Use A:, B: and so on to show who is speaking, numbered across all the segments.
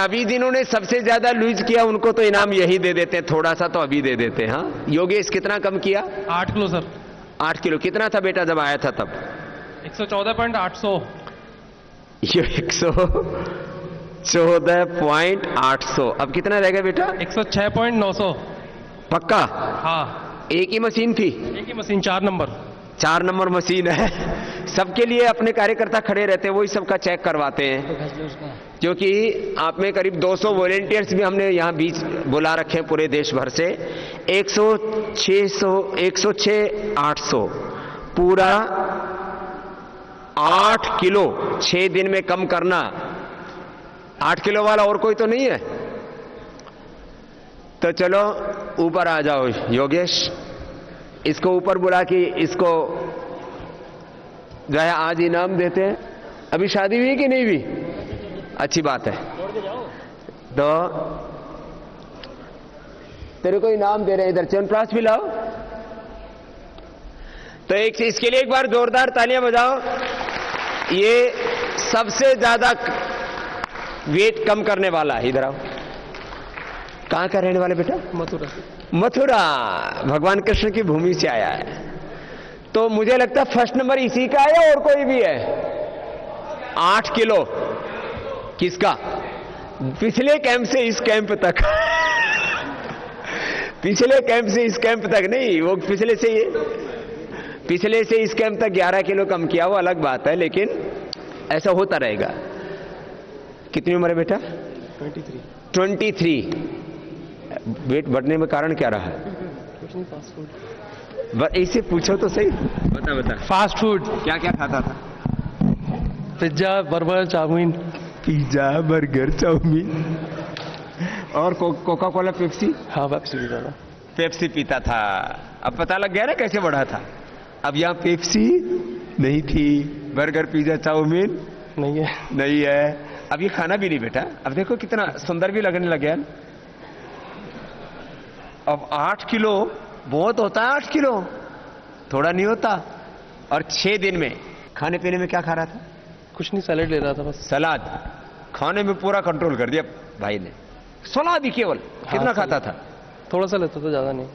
A: अभी जिन्होंने सबसे ज्यादा लूज किया उनको तो इनाम यही दे देते हैं, थोड़ा सा तो अभी दे देते हैं। हाँ योगेश, कितना कम किया?
B: 8 किलो सर।
A: 8 किलो। कितना था बेटा जब आया था तब?
B: 114.800।
A: ये 114.800। अब कितना रह गया बेटा?
B: 106.900।
A: पक्का?
B: हाँ,
A: एक ही मशीन थी?
B: एक ही मशीन, 4 नंबर।
A: 4 नंबर मशीन है। सबके लिए अपने कार्यकर्ता खड़े रहते हैं, वही सबका चेक करवाते हैं, क्योंकि आप में करीब 200 वॉलेंटियर्स भी हमने यहाँ बीच बुला रखे हैं पूरे देश भर से। 106,800 पूरा 8 किलो 6 दिन में कम करना। 8 किलो वाला और कोई तो नहीं है? तो चलो ऊपर आ जाओ योगेश, इसको ऊपर बुला के इसको जो है आज इनाम देते हैं। अभी शादी हुई कि नहीं हुई? अच्छी बात है। तो तेरे को इनाम दे रहे हैं, इधर च्यवनप्राश भी लाओ। तो एक इसके लिए एक बार जोरदार तालियां बजाओ। ये सबसे ज्यादा वेट कम करने वाला है। इधर आओ। कहां का रहने वाले बेटा?
B: मथुरा।
A: मथुरा, भगवान कृष्ण की भूमि से आया है। तो मुझे लगता है फर्स्ट नंबर इसी का है या और कोई भी है? 8 किलो किसका? पिछले कैंप से इस कैंप तक। पिछले कैंप से इस कैंप तक नहीं, वो पिछले से इस कैंप तक 11 किलो कम किया, वो अलग बात है, लेकिन ऐसा होता रहेगा। कितनी उम्र है बेटा? 23। वेट बढ़ने में कारण क्या रहा है? इसे पूछो तो सही। बता।
B: Fast food.
A: क्या क्या खाता था?
B: Pizza, burger, chowmein.
A: Pizza, burger, chowmein और कोका कोला, पेप्सी।
B: हाँ, पेप्सी पीता था।
A: पेप्सी पीता था। अब पता लग गया ना कैसे बढ़ा था। अब यहाँ पेप्सी नहीं थी, बर्गर, पिज्जा, चाउमीन नहीं है। अब ये खाना भी नहीं बेटा। अब देखो कितना सुंदर भी लगने लग गया। अब 8 किलो बहुत होता है। 8 किलो थोड़ा नहीं होता। और 6 दिन में खाने पीने में क्या खा रहा था?
B: कुछ नहीं, सैलेड ले रहा था बस।
A: सलाद। खाने में पूरा कंट्रोल कर दिया भाई ने। सलाद ही केवल। कितना खाता था?
B: थोड़ा सा लेता था, ज्यादा नहीं।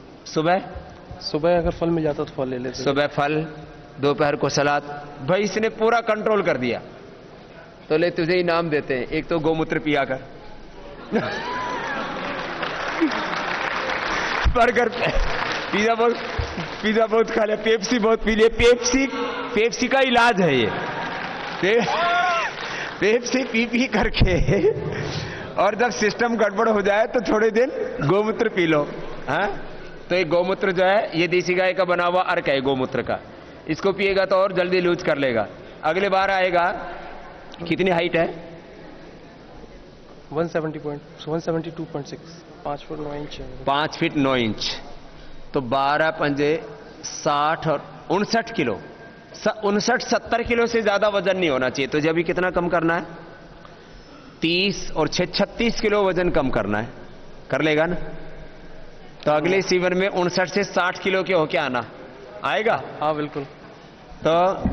A: सुबह
B: अगर फल मिल जाता तो फल ले लेते।
A: सुबह फल, दोपहर को सलाद। भाई इसने पूरा कंट्रोल कर दिया। तो ले तुझे इनाम देते हैं। एक तो गोमूत्र पिया कर। बर्गर, पिज्जा बहुत खा लिया, पेप्सी बहुत पी लिया। पेप्सी का इलाज है ये। पेप्सी पी करके और जब सिस्टम गड़बड़ हो जाए तो थोड़े दिन गोमूत्र पी लो। हाँ, तो ये गोमूत्र जो है ये देसी गाय का बना हुआ अर्क है गोमूत्र का। इसको पिएगा तो और जल्दी लूज कर लेगा। अगले बार आएगा। कितनी हाइट है?
B: 172.6, 5 फुट 9 इंच।
A: 5 feet 9 inch. तो 12 पंजे 60 और 59 किलो। 59-70 किलो से ज्यादा वजन नहीं होना चाहिए। तो अभी कितना कम करना है? 30 और 6 36 किलो वजन कम करना है। कर लेगा ना? तो अगले सीवर में 59 से 60 किलो के होके आना। आएगा?
B: हाँ बिल्कुल।
A: तो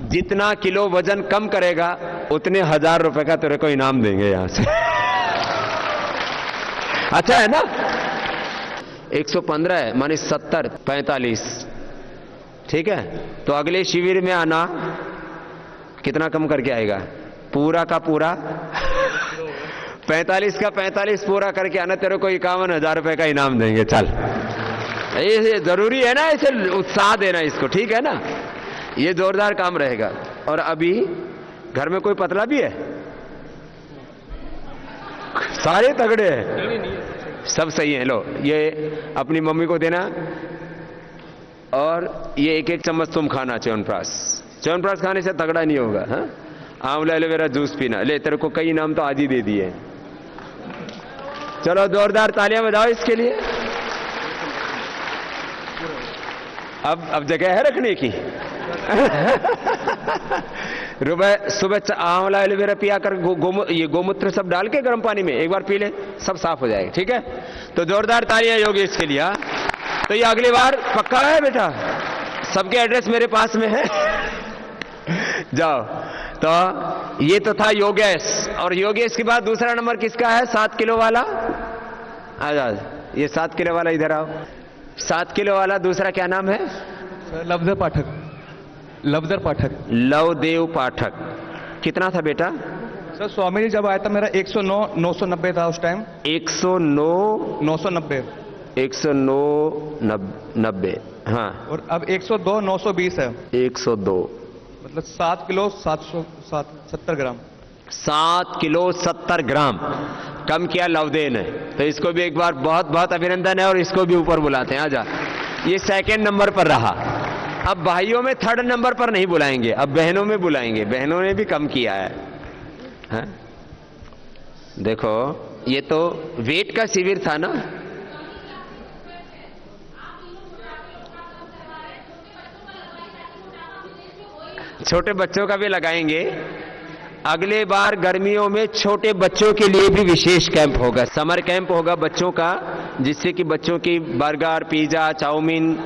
A: जितना किलो वजन कम करेगा उतने 1000 रुपए का तेरे को इनाम देंगे यहां से। अच्छा है ना? 115 है, माने 70, 45। ठीक है? तो अगले शिविर में आना। कितना कम करके आएगा? पूरा का पूरा 45 का 45 पूरा करके आना। तेरे को 51,000 रुपए का इनाम देंगे। चल, ये जरूरी है ना, इसे उत्साह देना इसको। ठीक है ना? ये जोरदार काम रहेगा। और अभी घर में कोई पतला भी है? सारे तगड़े हैं, सब सही है। लो ये अपनी मम्मी को देना। और ये 1-1 चम्मच तुम खाना च्यवनप्राश खाने से तगड़ा नहीं होगा। हाँ, आंवला एलोवेरा जूस पीना। ले, तेरे को कई इनाम तो आज ही दे दिए। चलो जोरदार तालियां बजाओ इसके लिए। अब जगह है रखने की। सुबह आंवला एलोवेरा पिया कर ये गोमूत्र सब डाल के गर्म पानी में एक बार पी ले, सब साफ हो जाएगा। ठीक है? तो जोरदार तालियां योगेश के लिए। तो ये अगली बार पक्का है बेटा? सबके एड्रेस मेरे पास में है। जाओ। तो ये तो था योगेश, और योगेश के बाद दूसरा नंबर किसका है? 7 किलो वाला। आजाद, ये 7 किलो वाला इधर आओ। 7 किलो वाला दूसरा क्या नाम है?
B: लवधर पाठक। लवधर पाठक।
A: लवदेव पाठक। कितना था बेटा?
B: सर स्वामी जी जब आया था मेरा 109 990 था उस टाइम।
A: 109
B: 990
A: 109 हाँ,
B: और अब 102 920 है।
A: 102
B: मतलब 7 किलो 770 ग्राम।
A: 7 किलो 70 ग्राम कम किया लवदेव ने। तो इसको भी एक बार बहुत बहुत अभिनंदन है, और इसको भी ऊपर बुलाते हैं। आजा, ये सेकंड नंबर पर रहा। अब भाइयों में थर्ड नंबर पर नहीं बुलाएंगे, अब बहनों में बुलाएंगे। बहनों ने भी कम किया है, हाँ? देखो, ये तो वेट का शिविर था ना। छोटे बच्चों का भी लगाएंगे। अगले बार गर्मियों में छोटे बच्चों के लिए भी विशेष कैंप होगा, समर कैंप होगा बच्चों का, जिससे कि बच्चों की बर्गर, पिज्जा, चाउमीन,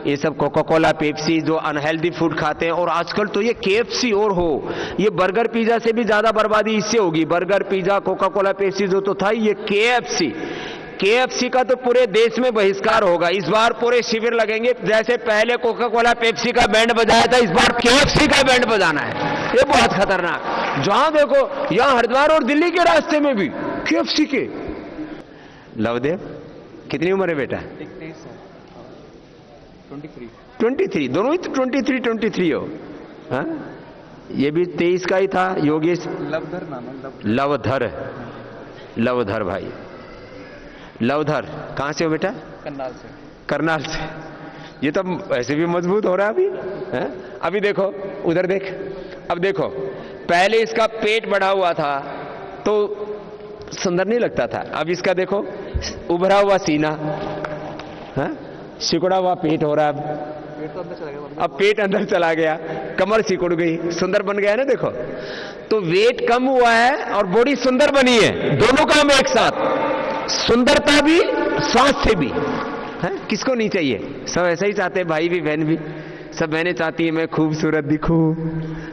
A: ये सब, कोका कोला, पेप्सी, जो अनहेल्दी फूड खाते हैं। और आजकल तो ये KFC और हो, ये बर्गर पिज्जा से भी ज्यादा बर्बादी इससे होगी। Burger, pizza, Coca Cola, Pepsi जो तो था, ये KFC का तो पूरे देश में बहिष्कार होगा। इस बार पूरे शिविर लगेंगे, जैसे पहले कोका कोला, पेप्सी का बैंड बजाया था, इस बार KFC का बैंड बजाना है। ये बहुत खतरनाक। जहां देखो, यहां हरिद्वार और दिल्ली के रास्ते में भी KFC के। लवदेव, कितनी उम्र है बेटा? 23। दोनों ही तो 23 हो, हाँ? ये भी 23 का ही था। योगेश
B: लवधर नाम है।
A: लवधर भाई, लवधर कहां से हो बेटा?
B: करनाल से।
A: करनाल से। ये तो ऐसे भी मजबूत हो रहा है अभी, है? अभी देखो, उधर देख। अब देखो, पहले इसका पेट बढ़ा हुआ था तो सुंदर नहीं लगता था। अब इसका देखो, उभरा हुआ सीना, है? सिकुड़ा हुआ पेट हो रहा है। अब पेट अंदर चला गया, कमर सिकुड़ गई, सुंदर बन गया ना। देखो, तो वेट कम हुआ है और बॉडी सुंदर बनी है। दोनों काम एक साथ, सुंदरता भी, स्वास्थ्य भी, है? किसको नहीं चाहिए? सब ऐसा ही चाहते हैं, भाई भी, बहन भी। सब बहनें चाहती है मैं खूबसूरत दिखूं,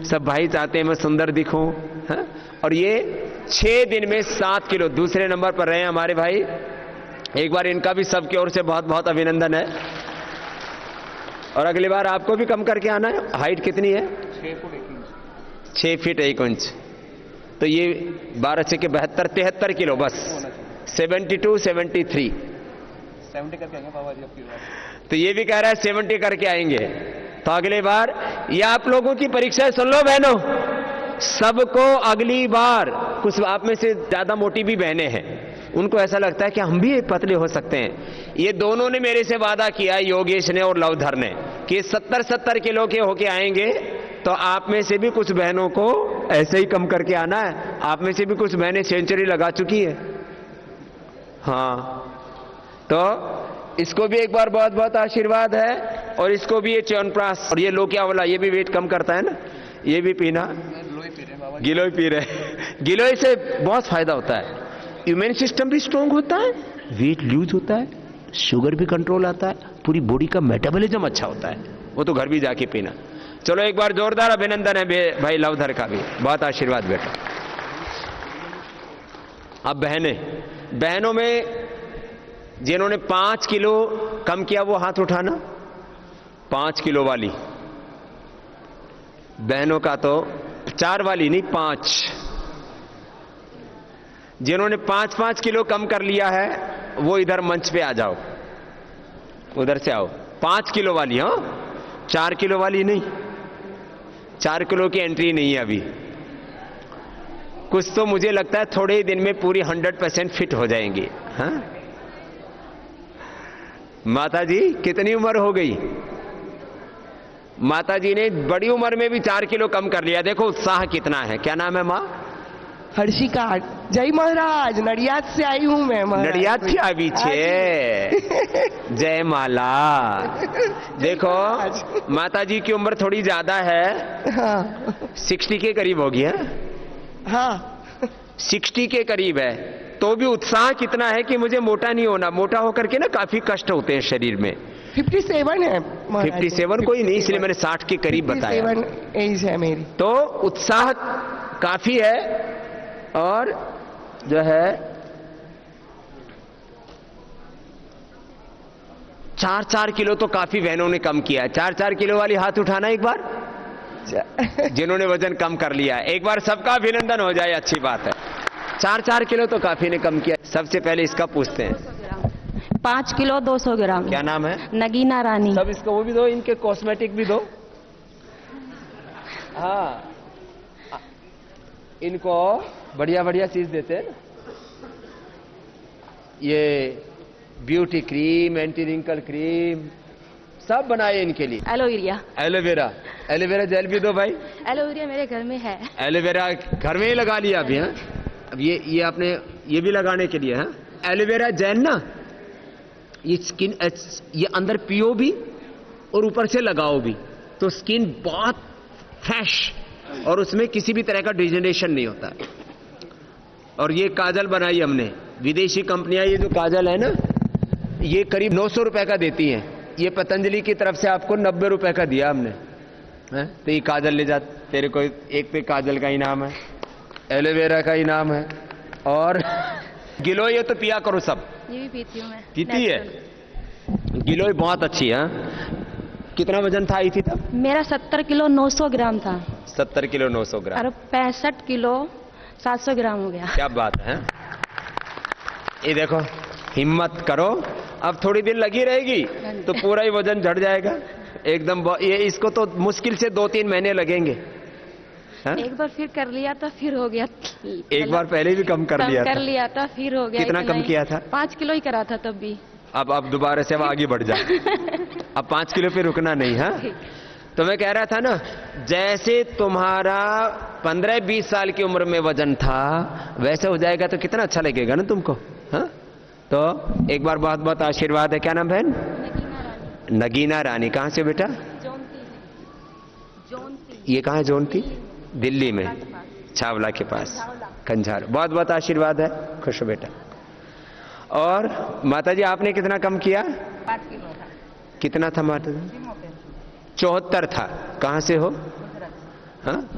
A: सब भाई चाहते हैं मैं सुंदर दिखूं, है? और ये 6 दिन में 7 किलो दूसरे नंबर पर रहे हमारे भाई। एक बार इनका भी सबकी ओर से बहुत बहुत अभिनंदन है। और अगली बार आपको भी कम करके आना है। हाइट कितनी है? 6 फीट 1 इंच। तो ये 12 से 72 73 किलो बस। 72 73
B: 70 करके आएंगे बाबा जी अब की बार।
A: तो ये भी कह रहा है 70 करके आएंगे। तो अगली बार, ये आप लोगों की परीक्षा सुन लो बहनों, सबको अगली बार, कुछ आप में से ज्यादा मोटी भी बहनें हैं, उनको ऐसा लगता है कि हम भी पतले हो सकते हैं। ये दोनों ने मेरे से वादा किया, योगेश ने और लवधर ने, कि 70 किलो के होके आएंगे। तो आप में से भी कुछ बहनों को ऐसे ही कम करके आना है। आप में से भी कुछ बहनें सेंचुरी लगा चुकी है, हाँ। तो इसको भी एक बार बहुत बहुत आशीर्वाद है। और इसको भी ये च्यवनप्राश और ये लोकिया वाला, ये भी वेट कम करता है ना, ये भी पीना। गिलोय पी रहे। गिलोय से बहुत फायदा होता है, इम्यून सिस्टम भी स्ट्रांग होता है, वेट लूज होता है, शुगर भी कंट्रोल आता है, पूरी बॉडी का मेटाबॉलिज्म अच्छा होता है। वो तो घर भी जाके पीना। चलो एक बार जोरदार अभिनंदन है भाई लवधर का भी, बहुत आशीर्वाद बेटा। अब बहनों में जिन्होंने 5 किलो कम किया वो हाथ उठाना। 5 किलो वाली बहनों का, तो 4 वाली नहीं, 5। जिन्होंने 5-5 किलो कम कर लिया है वो इधर मंच पे आ जाओ, उधर से आओ। 5 किलो वाली, हाँ, 4 किलो वाली नहीं। 4 किलो की एंट्री नहीं है अभी। कुछ तो मुझे लगता है थोड़े ही दिन में पूरी 100% फिट हो जाएंगी, हाँ। माता जी कितनी उम्र हो गई? माता जी ने बड़ी उम्र में भी 4 किलो कम कर लिया। देखो उत्साह कितना है। क्या नाम है माँ?
C: हर्षिका। जय महाराज, नडियाद से आई हूं मैं।
A: नडियाद थी अभी छे। जय माला। देखो माता जी की उम्र थोड़ी ज्यादा है,
C: हाँ
A: 60 के करीब होगी, है?
C: हाँ
A: 60 के करीब है, तो भी उत्साह कितना है कि मुझे मोटा नहीं होना। मोटा होकर के ना काफी कष्ट होते हैं शरीर में।
C: 57 है महाराज।
A: 57 कोई नहीं, इसलिए मैंने 60 के करीब बताया।
C: 57 एज है मेरी।
A: तो उत्साह काफी है और जो है 4-4 किलो तो काफी बहनों ने कम किया है। 4-4 किलो वाली हाथ उठाना एक बार, जिन्होंने वजन कम कर लिया है। एक बार सबका अभिनंदन हो जाए, अच्छी बात है। 4-4 किलो तो काफी ने कम किया। सबसे पहले इसका पूछते हैं।
D: 5 किलो 200 ग्राम।
A: क्या नाम है?
D: नगीना रानी।
A: सब इसको वो भी दो, इनके कॉस्मेटिक भी दो। हाँ, इनको बढ़िया बढ़िया चीज देते हैं ना, ये beauty cream, anti wrinkle cream सब बनाए इनके लिए।
D: एलोवेरा।
A: एलोवेरा, एलोवेरा जेल भी दो भाई।
D: एलोवेरा मेरे घर में है।
A: एलोवेरा घर में ही लगा लिया अभी। हाँ, अब ये आपने ये भी लगाने के लिए है। एलोवेरा जेल ना, ये स्किन, ये अंदर पियो भी और ऊपर से लगाओ भी, तो स्किन बहुत फ्रेश और उसमें किसी भी तरह का डिजेनरेशन नहीं होता है। और ये काजल बनाई हमने, विदेशी कंपनियां ये जो काजल है ना, ये करीब 900 रुपए का देती हैं। ये पतंजलि की तरफ से आपको 90 रुपए का दिया हमने, है? तो ये काजल ले जा, तेरे को एक पे काजल का इनाम है, एलोवेरा का इनाम है, और गिलोय तो पिया करो सब।
D: ये भी पीती हूँ मैं।
A: पीती है? गिलोय बहुत अच्छी है। कितना वजन था आई थी तब?
D: मेरा 70 किलो 900 ग्राम था
A: 70 किलो 900 ग्राम।
D: और 65 किलो 700 ग्राम हो गया।
A: क्या बात है। ये देखो, हिम्मत करो, अब थोड़ी दिन लगी रहेगी तो पूरा ही वजन झड़ जाएगा एकदम। ये इसको तो मुश्किल से 2-3 महीने लगेंगे। है?
D: एक बार फिर कर लिया था, फिर हो गया।
A: एक बार पहले भी कम कर लिया था।
D: फिर हो गया।
A: कितना कम किया था?
D: 5 किलो ही करा था तब भी।
A: अब दोबारा से अब आगे बढ़ जा। अब 5 किलो पे रुकना नहीं है। तो मैं कह रहा था ना, जैसे तुम्हारा 15-20 साल की उम्र में वजन था वैसे हो जाएगा तो कितना अच्छा लगेगा ना तुमको। हाँ, तो एक बार बहुत बहुत आशीर्वाद है। क्या नाम है? नगीना रानी। कहाँ से बेटा? ये कहाँ है? जोनती, दिल्ली में, छावला के पास, खंझार। बहुत बहुत आशीर्वाद है, खुश हो बेटा। और माताजी आपने कितना कम किया?
D: 5 किलो था।
A: कितना था माताजी? 74 था। कहाँ से हो? हाँ,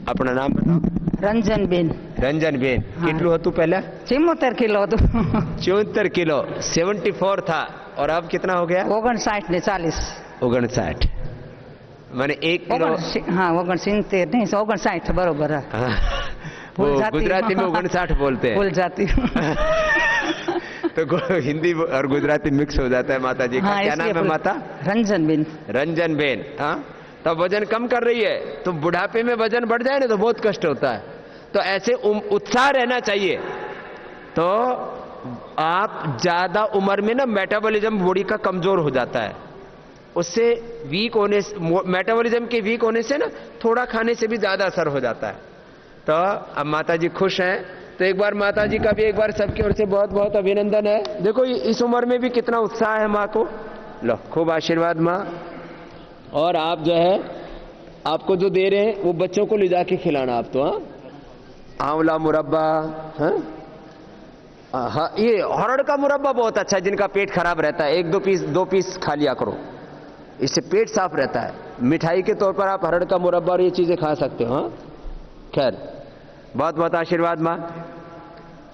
A: अपना नाम बताओ।
E: रंजन बेन।
A: रंजन बेन। कितलू हो तू पहले?
E: 74 किलो तो
A: 74 किलो। 74 था और अब कितना हो गया?
E: 59 ने 40
A: 59। मैंने 1 किलो।
E: हाँ 69 नहीं 59 बरोबर है।
A: हाँ, वो
E: भूल जाती
A: गुजराती में 59 बोलते हैं।
E: भूल जाती हूँ।
A: तो हिंदी और गुजराती मिक्स हो जाता है माता जी का।
E: हाँ,
A: क्या नाम है माता?
E: रंजन बेन।
A: रंजन बेन। हाँ, तो वजन कम कर रही है, तो बुढ़ापे में वजन बढ़ जाए ना तो बहुत कष्ट होता है। तो ऐसे उत्साह रहना चाहिए। तो आप ज्यादा उम्र में ना मेटाबॉलिज्म बॉडी का कमजोर हो जाता है, उससे वीक होने, मेटाबॉलिज्म के वीक होने से ना थोड़ा खाने से भी ज्यादा असर हो जाता है। तो अब माता जी खुश हैं, तो एक बार माता जी का भी एक बार सबकी ओर से बहुत बहुत अभिनंदन है। देखो इस उम्र में भी कितना उत्साह है माँ को। लो, खूब आशीर्वाद माँ। और आप जो है, आपको जो दे रहे हैं वो बच्चों को ले जाके खिलाना आप तो। हाँ, आंवला मुरब्बा। हाँ, हाँ, ये हरड़ का मुरब्बा बहुत अच्छा है। जिनका पेट खराब रहता है 1-2 पीस खा लिया करो, इससे पेट साफ रहता है। मिठाई के तौर पर आप हरड़ का मुरब्बा और ये चीजें खा सकते हो। हाँ, खैर बहुत बहुत आशीर्वाद माँ।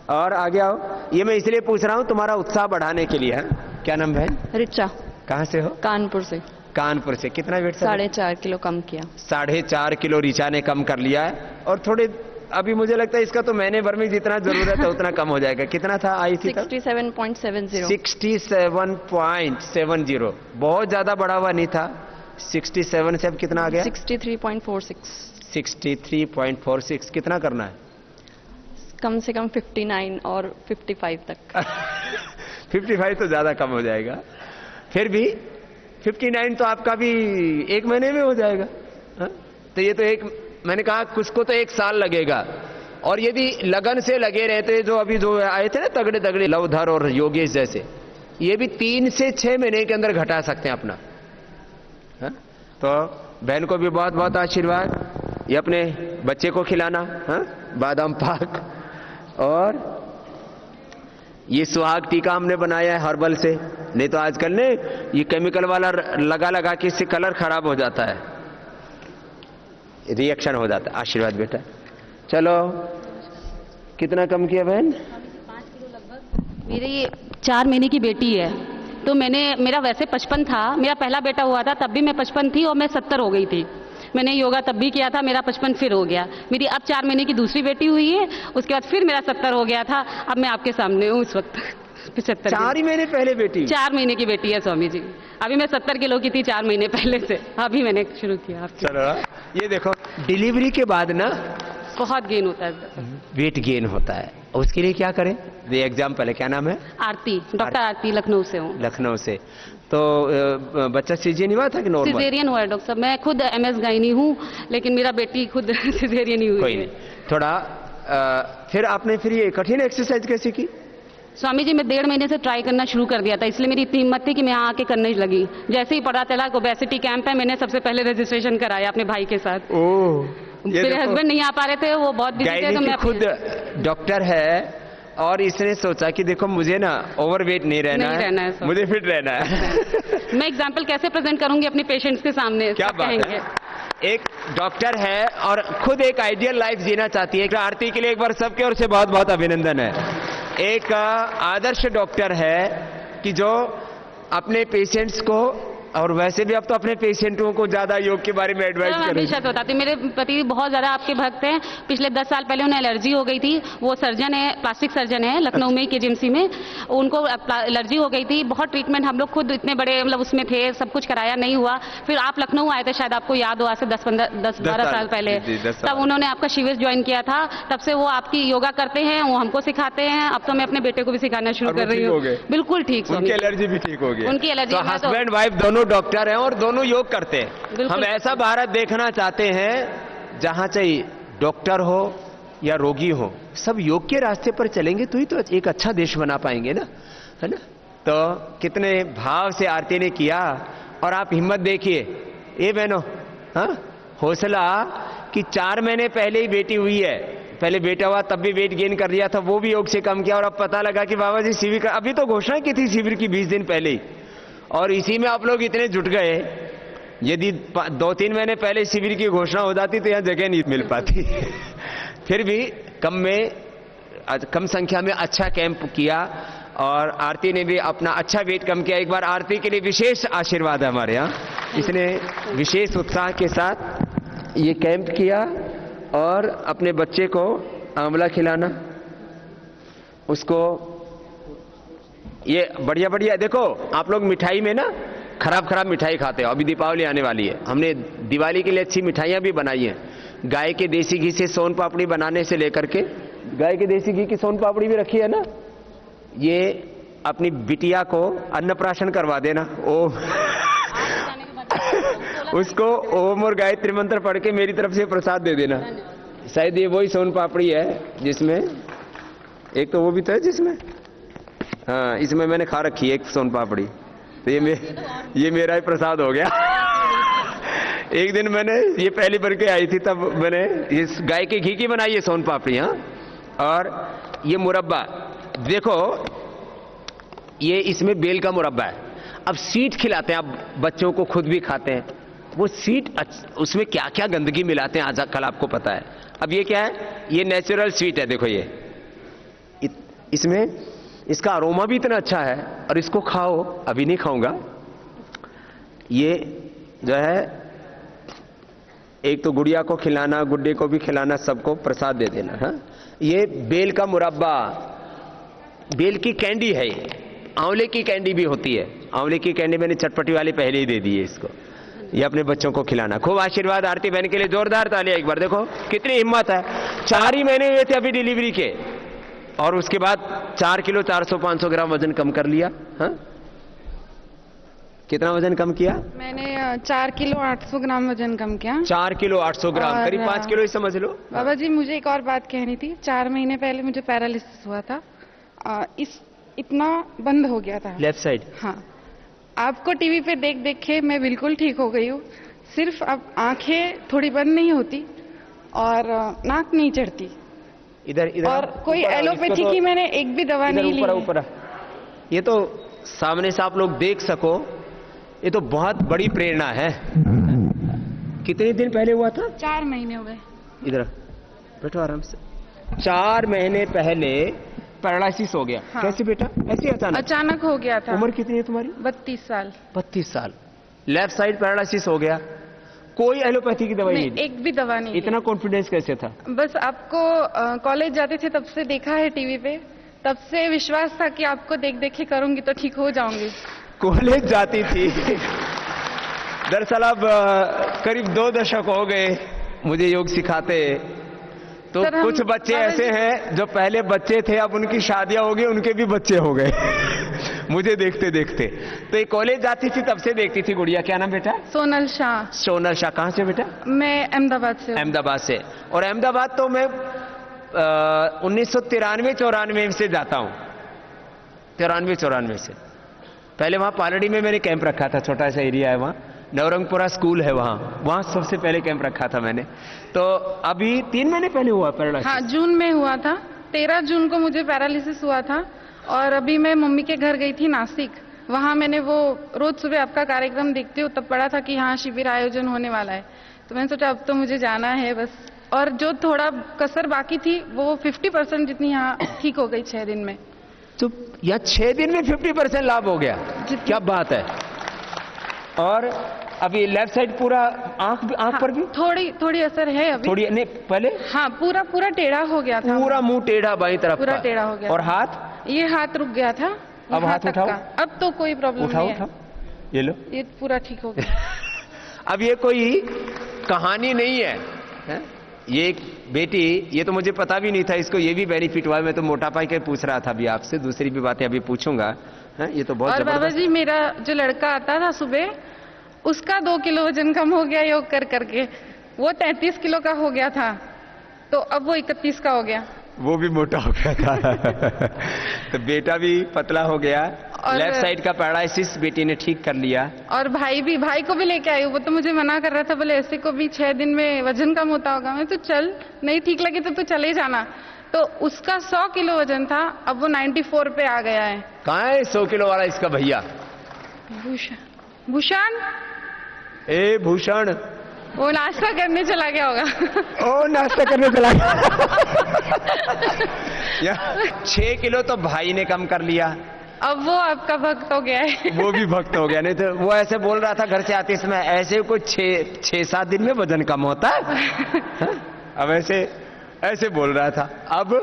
A: और आगे आओ। ये मैं इसलिए पूछ रहा हूं तुम्हारा उत्साह बढ़ाने के लिए है। क्या नाम है?
D: रिचा।
A: कहाँ से हो?
D: कानपुर से।
A: कानपुर से। कितना वेट?
D: 4.5 किलो कम किया।
A: 4.5 किलो रिचा ने कम कर लिया है। और थोड़े अभी मुझे लगता है इसका तो महीने भर में जितना जरूरत है उतना कम हो जाएगा। कितना था आई थी?
D: 67.70।
A: 67.70। बहुत ज्यादा बढ़ा हुआ नहीं था। 67 से अब कितना आ गया?
D: 63.46।
A: 63.46। कितना करना है?
D: कम से कम 59 और 55 तक।
A: 55 तो ज्यादा कम हो जाएगा। फिर भी 59 तो आपका भी 1 महीने में हो जाएगा। हा? तो ये तो मैंने कहा कुछ को तो 1 साल लगेगा। और यदि लगन से लगे रहते, जो अभी जो आए थे ना तगड़े तगड़े लवधर और योगेश जैसे, ये भी 3 से 6 महीने के अंदर घटा सकते हैं अपना। हा? तो बहन को भी बहुत बहुत आशीर्वाद। ये अपने बच्चे को खिलाना। हा? बादाम पाक। और ये सुहाग टीका हमने बनाया है हर्बल से, नहीं तो आजकल ने ये केमिकल वाला लगा लगा के इससे कलर खराब हो जाता है, रिएक्शन हो जाता है। आशीर्वाद बेटा। चलो कितना कम किया बहन?
F: 5 किलो लगभग। मेरी 4 महीने की बेटी है, तो मेरा वैसे 55 था, मेरा पहला बेटा हुआ था तब भी मैं 55 थी और मैं 70 हो गई थी। मैंने योगा तब भी किया था, मेरा 55 फिर हो गया। मेरी अब 4 महीने की दूसरी बेटी हुई है, उसके बाद फिर मेरा 70 हो गया था। अब मैं आपके सामने हूँ इस वक्त 75।
A: 4 ही महीने पहले बेटी?
F: 4 महीने की बेटी है स्वामी जी। अभी मैं 70 किलो की थी 4 महीने पहले से, अभी मैंने शुरू किया।
A: चलो ये देखो, डिलीवरी के बाद ना
F: बहुत गेन होता है,
A: वेट गेन होता है। उसके लिए क्या करें? ये एग्जाम्पल है, क्या नाम है?
F: आरती, डॉक्टर आरती, लखनऊ से हूँ।
A: लखनऊ से। तो बच्चा सीजेरियन हुआ था कि नॉर्मल?
F: सिजेरियन हुआ है डॉक्टर साहब। मैं खुद MS गायनी हूँ, लेकिन मेरा बेटी खुद सिजेरियन ही हुई
A: कोई
F: है।
A: नहीं, थोड़ा फिर आपने फिर ये कठिन एक्सरसाइज कैसे की?
F: स्वामी जी मैं 1.5 महीने से ट्राई करना शुरू कर दिया था, इसलिए मेरी इतनी हिम्मत थी कि मैं यहाँ आके करने लगी। जैसे ही पता चला ओबेसिटी कैंप है, मैंने सबसे पहले रजिस्ट्रेशन कराया अपने भाई के साथ। मेरे हस्बैंड नहीं आ पा रहे थे, वो बहुत बिजी थे, तो मैं
A: खुद डॉक्टर है और इसने सोचा कि देखो मुझे ना ओवरवेट नहीं रहना है, मुझे फिट रहना है।
F: मैं एग्जाम्पल कैसे प्रेजेंट करूंगी अपने पेशेंट्स के सामने?
A: क्या बात है। एक डॉक्टर है और खुद एक आइडियल लाइफ जीना चाहती है। आरती के लिए एक बार सबके ओर से बहुत बहुत अभिनंदन है। एक आदर्श डॉक्टर है कि जो अपने पेशेंट्स को, और वैसे भी अब तो अपने पेशेंटों को ज्यादा योग के बारे में एडवाइस करें।
F: हमेशा तो बताती, मेरे पति बहुत ज्यादा आपके भक्त हैं। पिछले 10 साल पहले उन्हें एलर्जी हो गई थी। वो सर्जन है, प्लास्टिक सर्जन है लखनऊ में KGMC में। उनको एलर्जी हो गई थी, बहुत ट्रीटमेंट हम लोग खुद इतने बड़े मतलब उसमें थे, सब कुछ कराया, नहीं हुआ। फिर आप लखनऊ आए थे, शायद आपको याद हो, आज से 10-12 साल पहले। तब उन्होंने आपका शिविर ज्वाइन किया था, तब से वो आपकी योगा करते हैं, वो हमको सिखाते हैं। अब तो मैं अपने बेटे को भी सिखाना शुरू कर रही हूँ। बिल्कुल ठीक,
A: उनकी एलर्जी भी ठीक हो गई?
F: उनकी एलर्जी।
A: हस्बैंड वाइफ दोनों डॉक्टर हैं और दोनों योग करते हैं। हम ऐसा भारत देखना चाहते हैं जहां चाहे डॉक्टर हो या रोगी हो, सब योग के रास्ते पर चलेंगे तो ही तो एक अच्छा देश बना पाएंगे ना, है ना? तो कितने भाव से आरती ने किया। और आप हिम्मत देखिए, ये बहनों, हाँ, हौसला कि 4 महीने पहले ही बेटी हुई है, पहले बेटा हुआ तब भी वेट गेन कर लिया था, वो भी योग से कम किया। और अब पता लगा कि बाबा जी शिविर का, अभी तो घोषणा की थी शिविर की 20 दिन पहले ही, और इसी में आप लोग इतने जुट गए। यदि 2-3 महीने पहले शिविर की घोषणा हो जाती तो यहाँ जगह नहीं मिल पाती। फिर भी कम संख्या में अच्छा कैंप किया और आरती ने भी अपना अच्छा वेट कम किया। एक बार आरती के लिए विशेष आशीर्वाद है हमारे यहाँ। इसने विशेष उत्साह के साथ ये कैंप किया और अपने बच्चे को आंवला खिलाना, उसको ये बढ़िया बढ़िया। देखो आप लोग मिठाई में ना खराब मिठाई खाते हो, अभी दीपावली आने वाली है, हमने दिवाली के लिए अच्छी मिठाइयाँ भी बनाई हैं। गाय के देसी घी से सोन पापड़ी बनाने से लेकर के, गाय के देसी घी की सोन पापड़ी भी रखी है ना, ये अपनी बिटिया को अन्नप्राशन करवा देना। ओम उसको ओम और गायत्री मंत्र पढ़ के मेरी तरफ से प्रसाद दे देना। शायद ये वही सोन पापड़ी है जिसमें एक तो वो भी तो है जिसमें, हाँ, इसमें मैंने खा रखी है एक सोन पापड़ी, तो ये मेरा ही प्रसाद हो गया। एक दिन मैंने ये पहली बार के आई थी, तब मैंने इस गाय के घी की बनाई है सोन पापड़ी। हाँ, और ये मुरब्बा देखो, ये इसमें बेल का मुरब्बा है। अब सीट खिलाते हैं, अब बच्चों को खुद भी खाते हैं। वो सीट उसमें क्या क्या गंदगी मिलाते हैं आज कल आपको पता है। अब ये क्या है, ये नेचुरल स्वीट है। देखो ये इसमें इसका अरोमा भी इतना अच्छा है, और इसको खाओ। अभी नहीं खाऊंगा, ये जो है एक तो गुड़िया को खिलाना, गुड्डे को भी खिलाना, सबको प्रसाद दे देना। हाँ, ये बेल का मुरब्बा, बेल की कैंडी है। ये आंवले की कैंडी भी होती है। आंवले की कैंडी मैंने चटपटी वाली पहले ही दे दी है इसको। ये अपने बच्चों को खिलाना। खूब आशीर्वाद आरती बहन के लिए, जोरदार तालियां एक बार। देखो कितनी हिम्मत है। 4 ही महीने हुए थे अभी डिलीवरी के, और उसके बाद 4 किलो 400-500 ग्राम वजन कम कर लिया। हाँ, कितना वजन कम किया?
G: मैंने 4 किलो 800 ग्राम वजन कम किया।
A: 4 किलो 800 ग्राम, करीब 5 किलो ही समझ लो।
G: बाबा जी मुझे एक और बात कहनी थी। 4 महीने पहले मुझे पैरालिसिस हुआ था, इतना बंद हो गया था
A: लेफ्ट साइड।
G: हाँ, आपको टीवी पे देख देख के मैं बिल्कुल ठीक हो गई हूँ। सिर्फ अब आंखें थोड़ी बंद नहीं होती और नाक नहीं चढ़ती,
A: इधर इधर
G: और कोई
A: ऊपर आओ,
G: एलोपैथी
A: इसको तो
G: की मैंने एक भी दवा
A: इधर
G: नहीं ली
A: ऊपर आओ,
G: है।
A: ऊपर आओ। ये तो सामने से आप लोग देख सको, ये तो बहुत बड़ी प्रेरणा है। कितने दिन पहले हुआ था?
G: 4 महीने हो गए।
A: इधर बैठो आराम से। 4 महीने पहले पैरालिसिस हो गया।
G: हाँ।
A: कैसे बेटा? ऐसे अचानक?
G: अचानक हो गया था।
A: उम्र कितनी है तुम्हारी?
G: 32 साल।
A: 32 साल। लेफ्ट साइड पैरालिसिस हो गया, कोई एलोपैथी की दवाई
G: नहीं,
A: नहीं?
G: एक भी दवा नहीं ली।
A: इतना कॉन्फिडेंस कैसे था?
G: बस आपको कॉलेज जाते थे तब से देखा है टीवी पे, तब से विश्वास था कि आपको देख देख के करूंगी तो ठीक हो जाऊंगी।
A: कॉलेज जाती थी। दरअसल अब करीब 2 दशक हो गए मुझे योग सिखाते, तो
G: सर, हम
A: कुछ बच्चे
G: बाबा
A: ऐसे
G: जी-
A: हैं जो पहले बच्चे थे, अब उनकी शादियां हो गई, उनके भी बच्चे हो गए। मुझे देखते देखते। तो ये कॉलेज जाती थी तब से देखती थी गुड़िया। क्या नाम बेटा?
G: सोनल शाह।
A: सोनल शाह। कहाँ से बेटा?
G: मैं अहमदाबाद से हूँ।
A: अहमदाबाद से। और अहमदाबाद तो मैं 1993-94 से जाता हूँ, 93-94 से। पहले वहाँ पालड़ी में मैंने कैंप रखा था, छोटा सा एरिया है वहाँ, नवरंगपुरा स्कूल है वहाँ सबसे पहले कैंप रखा था मैंने। तो अभी 3 महीने पहले हुआ पैरालिसिस?
G: हाँ, जून में हुआ था। 13 जून को मुझे पैरालिसिस हुआ था। और अभी मैं मम्मी के घर गई थी नासिक, वहाँ मैंने वो रोज सुबह आपका कार्यक्रम देखती हूँ, तब पढ़ा था कि यहाँ शिविर आयोजन होने वाला है, तो मैंने सोचा अब तो मुझे जाना है बस। और जो थोड़ा कसर बाकी थी वो 50% जितनी यहाँ ठीक हो गई 6 दिन में।
A: तो या 6 दिन में 50% लाभ हो गया? क्या बात है। और अभी लेफ्ट साइड पूरा आंख पर भी
G: थोड़ी थोड़ी असर है अभी।
A: थोड़ी नहीं, पहले
G: हाँ, पूरा टेढ़ा हो गया था।
A: पूरा मुंह टेढ़ा बाईं तरफ
G: पूरा
A: का।
G: टेढ़ा हो गया
A: और
G: था।
A: हाथ?
G: ये हाथ रुक गया था।
A: अब
G: यहाँ
A: हाथ
G: तक
A: उठाओ।
G: का। अब तो कोई प्रॉब्लम
A: उठाओ
G: नहीं
A: उठाओ,
G: है।
A: ये लो।
G: ये पूरा ठीक हो गया।
A: अब ये कोई कहानी नहीं है, ये एक बेटी, ये तो मुझे पता भी नहीं था इसको ये भी बेनिफिट हुआ है। मैं तो मोटापा के पूछ रहा था अभी आपसे, दूसरी भी बातें अभी पूछूंगा। ये तो बहुत
G: और बाबा
A: जबरदस्त।
G: जी, मेरा जो लड़का आता था सुबह, उसका 2 किलो वजन कम हो गया योग कर करके। वो 33 किलो का हो गया था, तो अब वो 31 का हो गया।
A: वो भी मोटा हो गया था। तो बेटा भी पतला हो गया।
G: और
A: लेफ्ट साइड का पैरालिसिस बेटी ने ठीक कर लिया।
G: और भाई को भी लेके आई। वो तो मुझे मना कर रहा था, बोले ऐसे को भी 6 दिन में वजन कम होता होगा। मैं तो चल, नहीं ठीक लगे तो तू चले जाना। तो उसका 100 किलो वजन था, अब वो 94 पे आ गया है।
A: कहाँ है 100 किलो वाला इसका भैया?
G: भूषण,
A: ए भूषण,
G: वो नाश्ता करने चला गया होगा।
A: ओ नाश्ता करने चला गया। 6 किलो तो भाई ने कम कर लिया।
G: अब वो आपका भक्त हो गया है।
A: वो भी भक्त हो गया। नहीं तो वो ऐसे बोल रहा था घर से आते समय, ऐसे कोई 6-7 दिन में वजन कम होता है। अब ऐसे बोल रहा था। अब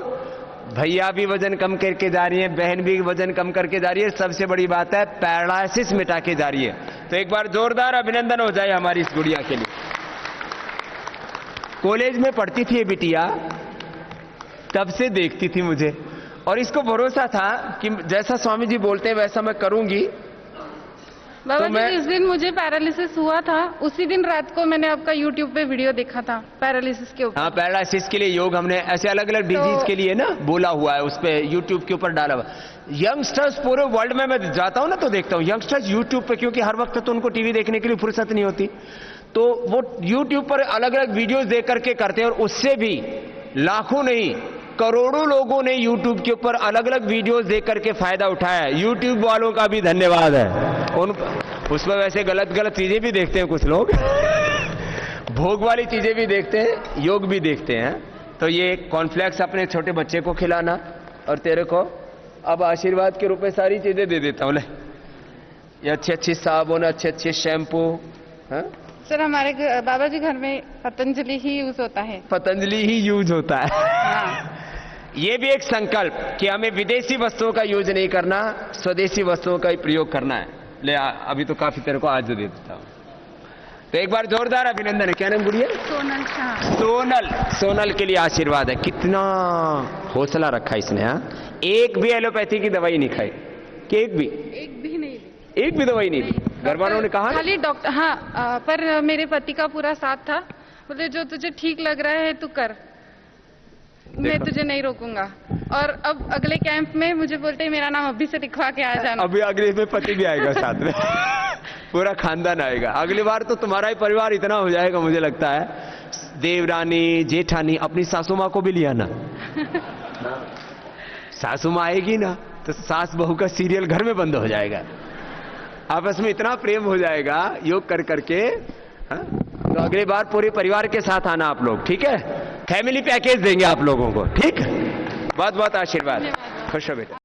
A: भैया भी वजन कम करके जा रही है, बहन भी वजन कम करके जा रही है। सबसे बड़ी बात है पैरालिसिस मिटा के जा रही है। तो एक बार जोरदार अभिनंदन हो जाए हमारी इस गुड़िया के लिए। कॉलेज में पढ़ती थी ये बिटिया, तब से देखती थी मुझे, और इसको भरोसा था कि जैसा स्वामी जी बोलते हैं वैसा मैं करूंगी।
G: बाबा
A: तो मैं-
G: जी, जिस दिन मुझे पैरालिसिस हुआ था, उसी दिन रात को मैंने आपका YouTube पे वीडियो देखा था पैरालिसिस के ऊपर।
A: हाँ, पैरालिसिस के लिए योग हमने ऐसे अलग अलग डिजीज के लिए ना बोला हुआ है, उस पे यूट्यूब के ऊपर डाला हुआ। यंगस्टर्स पूरे वर्ल्ड में मैं जाता हूं ना तो देखता हूं यंगस्टर्स यूट्यूब पे, क्योंकि हर वक्त तो उनको टीवी देखने के लिए फुर्सत नहीं होती, तो वो यूट्यूब पर अलग अलग वीडियोस देख करके करते हैं। और उससे भी लाखों नहीं करोड़ों लोगों ने यूट्यूब के ऊपर अलग अलग वीडियोस देख करके फायदा उठाया है। यूट्यूब वालों का भी धन्यवाद है। उसमें वैसे गलत चीजें भी देखते हैं कुछ लोग। भोग वाली चीजें भी देखते हैं, योग भी देखते हैं। तो ये कॉर्नफ्लेक्स अपने छोटे बच्चे को खिलाना, और तेरे को अब आशीर्वाद के रूप में सारी चीजें दे देता हूं। ले, ये अच्छी साबुन, अच्छे शैम्पू।
G: सर, हमारे बाबा जी घर में पतंजलि ही यूज होता है।
A: पतंजलि ही यूज होता है।
G: हाँ।
A: ये भी एक संकल्प कि हमें विदेशी वस्तुओं का यूज नहीं करना, स्वदेशी वस्तुओं का ही प्रयोग करना है। ले अभी तो काफी तेरे को आज दे देता हूं। तो एक बार जोरदार अभिनंदन है। क्या नाम गुड़िया?
G: सोनल शाह।
A: सोनल के लिए आशीर्वाद है। कितना हौसला रखा इसने। एक भी एलोपैथी की दवाई नहीं खाई कि एक भी
G: नहीं ली।
A: एक भी दवाई नहीं ली। घर वालों ने कहा
G: खाली डॉक्टर, हाँ, पर मेरे पति का पूरा साथ था। बोले जो तुझे ठीक लग रहा है तू कर, मैं तुझे नहीं रोकूंगा। और अब अगले कैंप में मुझे बोलते हैं मेरा नाम अभी से लिखवा के आ जाना।
A: अभी अगले में पति भी आएगा साथ में। पूरा खानदान आएगा। अगली बार तो तुम्हारा ही परिवार इतना हो जाएगा, मुझे लगता है। देवरानी, जेठानी, अपनी सासू माँ को भी लिया ना। सासू माँ आएगी ना तो सास बहू का सीरियल घर में बंद हो जाएगा, आपस में इतना प्रेम हो जाएगा योग कर करके। हाँ? तो अगली बार पूरे परिवार के साथ आना आप लोग, ठीक है? फैमिली पैकेज देंगे आप लोगों को, ठीक? बहुत बहुत आशीर्वाद, खुश हो बेटा।